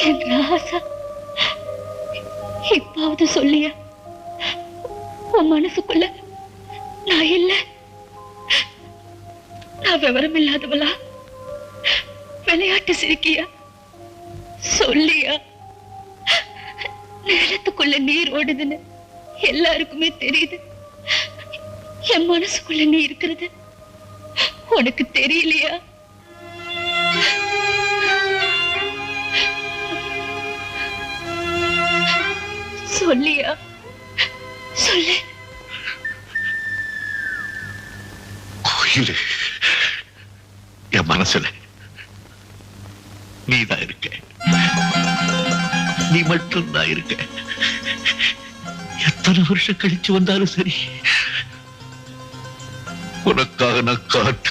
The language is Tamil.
என் ராசா, இப்பாவது சொல்லியா? உன் மனசுக்குள்ள நான் இல்ல? நான் விவரம் இல்லாதவளா? விளையாட்டு சிரிக்கியா? சொல்லியா? நிலத்துக்குள்ள நீர் ஓடுதுன்னு எல்லாருக்குமே தெரியுது. என் மனசுக்குள்ள நீ இருக்கிறது உனக்கு தெரியலையா? சொல்லியா? சொல்லு. கோயிலு என் மனசுல நீதான் இருக்க. நீ மட்டும் தான் இருக்க. எத்தனை வருஷம் கழிச்சு வந்தாலும் சரி, உனக்காக நான் காட்டு